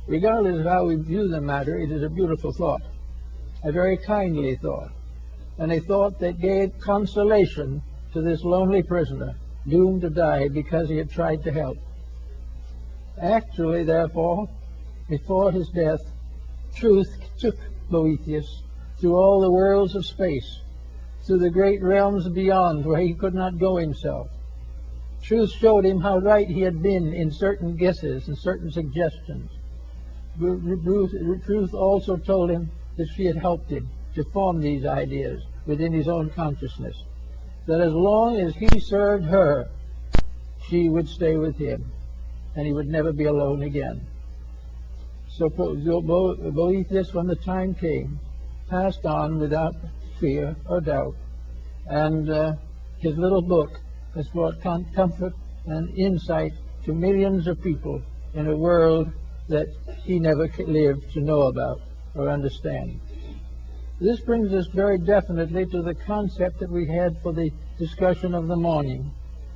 Regardless of how we view the matter, it is a beautiful thought, a very kindly thought, and a thought that gave consolation to this lonely prisoner, doomed to die because he had tried to help. Actually, therefore, before his death, truth took Boethius through all the worlds of space, through the great realms beyond where he could not go himself. Truth showed him how right he had been in certain guesses and certain suggestions. Truth also told him that she had helped him to form these ideas within his own consciousness, that as long as he served her, she would stay with him, and he would never be alone again. So Boethius, when the time came, passed on without fear or doubt, and his little book has brought comfort and insight to millions of people in a world that he never lived to know about or understand. This brings us very definitely to the concept that we had for the discussion of the morning,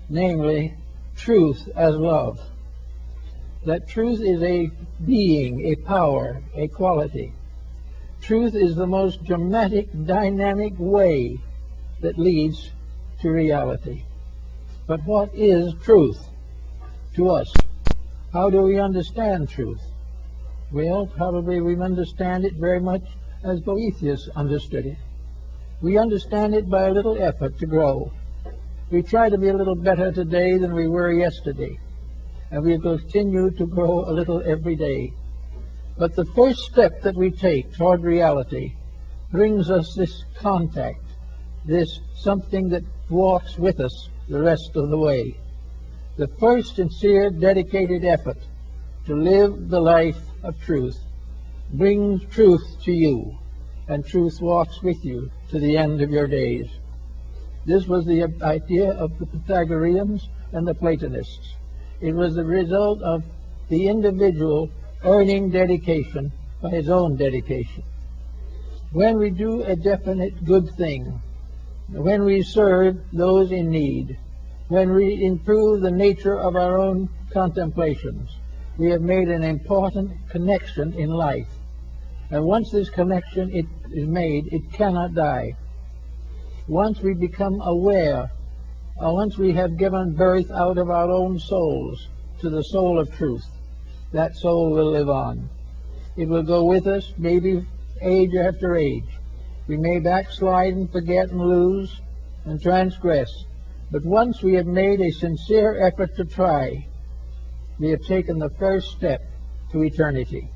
namely, truth as love. That truth is a being, a power, a quality. Truth is the most dramatic, dynamic way that leads to reality. But what is truth to us? How do we understand truth? Well, probably we understand it very much as Boethius understood it. We understand it by a little effort to grow. We try to be a little better today than we were yesterday, and we continue to grow a little every day. But the first step that we take toward reality brings us this contact, this something that walks with us the rest of the way. The first sincere, dedicated effort to live the life of truth brings truth to you, and truth walks with you to the end of your days. This was the idea of the Pythagoreans and the Platonists. It was the result of the individual earning dedication by his own dedication. When we do a definite good thing, when we serve those in need, when we improve the nature of our own contemplations, we have made an important connection in life. And once this connection is made, it cannot die. Once we become aware, or once we have given birth out of our own souls to the soul of truth, that soul will live on. It will go with us, maybe age after age. We may backslide and forget and lose and transgress, but once we have made a sincere effort to try, we have taken the first step to eternity.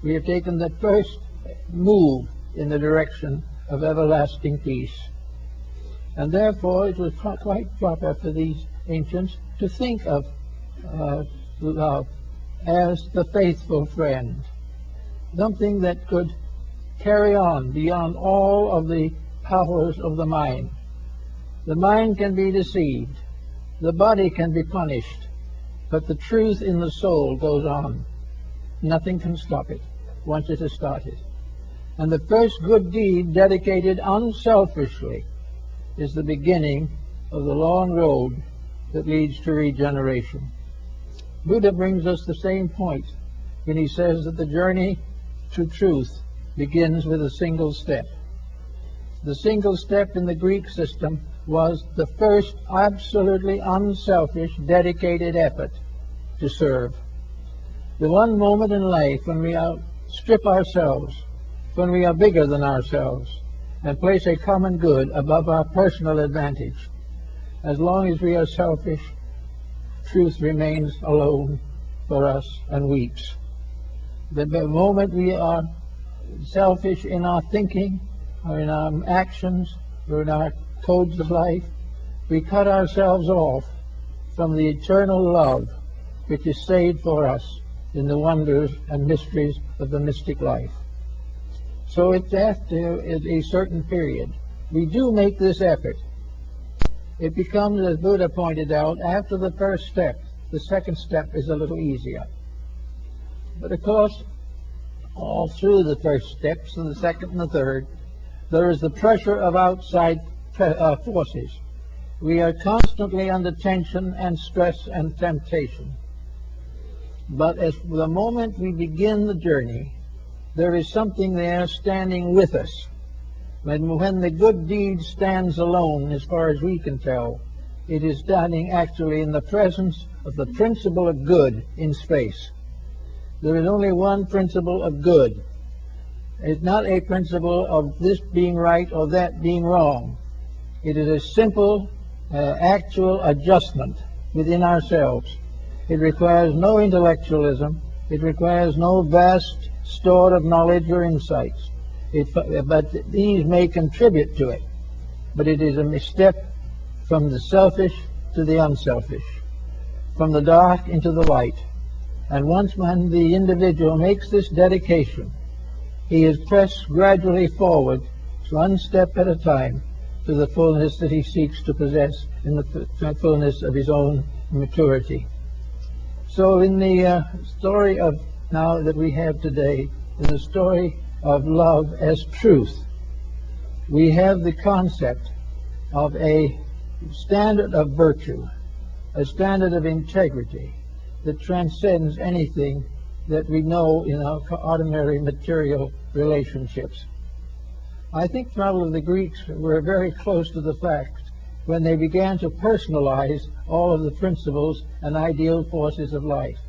We have taken the first move in the direction of everlasting peace. And therefore it was quite proper for these ancients to think of love as the faithful friend, something that could carry on beyond all of the powers of the mind. The mind can be deceived, the body can be punished, but the truth in the soul goes on. Nothing can stop it once it has started. And the first good deed dedicated unselfishly is the beginning of the long road that leads to regeneration. Buddha brings us the same point when he says that the journey to truth begins with a single step. The single step in the Greek system was the first absolutely unselfish, dedicated effort to serve. The one moment in life when we outstrip ourselves, when we are bigger than ourselves, and place a common good above our personal advantage. As long as we are selfish, truth remains alone for us and weeps. The moment we are selfish in our thinking, or in our actions, or in our codes of life, we cut ourselves off from the eternal love which is saved for us in the wonders and mysteries of the mystic life. So it's after a certain period. We do make this effort. It becomes, as Buddha pointed out, after the first step, the second step is a little easier. But of course, all through the first steps and the second and the third, there is the pressure of outside forces. We are constantly under tension and stress and temptation. But as the moment we begin the journey, there is something there standing with us. When the good deed stands alone, as far as we can tell, it is standing actually in the presence of the principle of good in space. There is only one principle of good. It's not a principle of this being right or that being wrong. It is a simple, actual adjustment within ourselves. It requires no intellectualism. It requires no vast store of knowledge or insights. But these may contribute to it. But it is a step from the selfish to the unselfish, from the dark into the light. And once when the individual makes this dedication, he is pressed gradually forward, one step at a time, to the fullness that he seeks to possess in the fullness of his own maturity. So in the story of now that we have today, is the story of love as truth. We have the concept of a standard of virtue, a standard of integrity that transcends anything that we know in our ordinary material relationships. I think probably the Greeks were very close to the fact when they began to personalize all of the principles and ideal forces of life.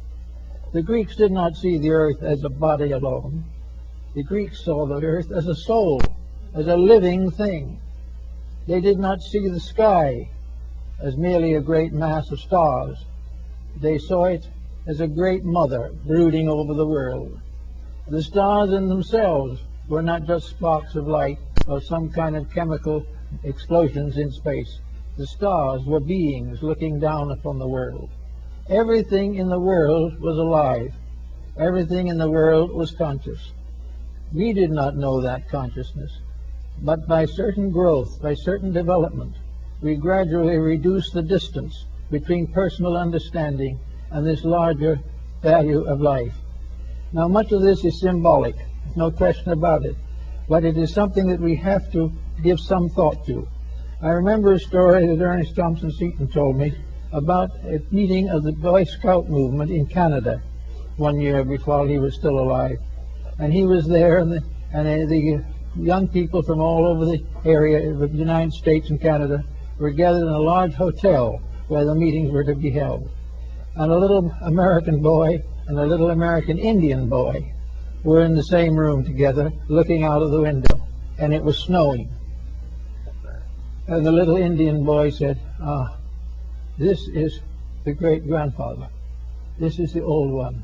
The Greeks did not see the earth as a body alone. The Greeks saw the earth as a soul, as a living thing. They did not see the sky as merely a great mass of stars. They saw it as a great mother brooding over the world. The stars in themselves were not just sparks of light or some kind of chemical explosions in space. The stars were beings looking down upon the world. Everything in the world was alive. Everything in the world was conscious. We did not know that consciousness, but by certain growth, by certain development, we gradually reduced the distance between personal understanding and this larger value of life. Now, much of this is symbolic, no question about it, but it is something that we have to give some thought to. I remember a story that Ernest Thompson Seton told me about a meeting of the Boy Scout movement in Canada one year before he was still alive. And he was there, and the young people from all over the area of the United States and Canada were gathered in a large hotel where the meetings were to be held. And a little American boy and a little American Indian boy were in the same room together, looking out of the window, and it was snowing. And the little Indian boy said, this is the great-grandfather. This is the old one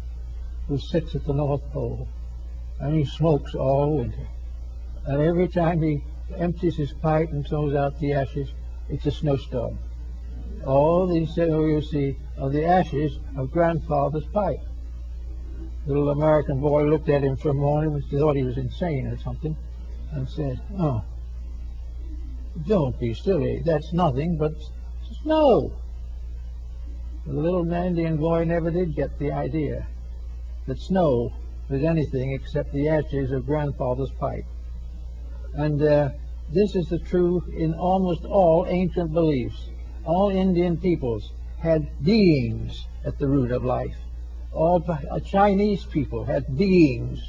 who sits at the North Pole, and he smokes all winter. And every time he empties his pipe and throws out the ashes, it's a snowstorm. All these, you see, are the ashes of grandfather's pipe. The little American boy looked at him for a moment and thought he was insane or something, and said, "Oh, don't be silly. That's nothing but snow." The little Indian boy never did get the idea that snow was anything except the ashes of grandfather's pipe. And this is the truth in almost all ancient beliefs. All Indian peoples had beings at the root of life. All Chinese people had beings.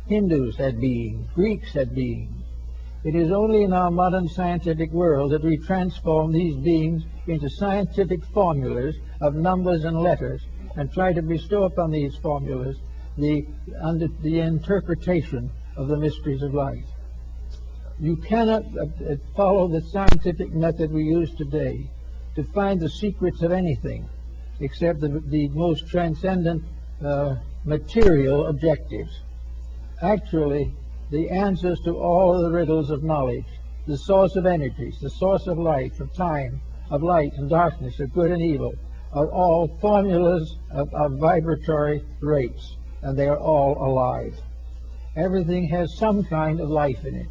Hindus had beings. Greeks had beings. It is only in our modern scientific world that we transform these beings into scientific formulas of numbers and letters and try to bestow upon these formulas the interpretation of the mysteries of life. You cannot follow the scientific method we use today to find the secrets of anything except the most transcendent material objectives. Actually, the answers to all of the riddles of knowledge, the source of energies, the source of life, of time, of light and darkness, of good and evil, are all formulas of vibratory rates, and they are all alive. Everything has some kind of life in it.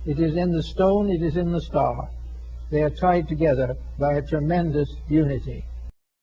It is in the stone, it is in the star. They are tied together by a tremendous unity.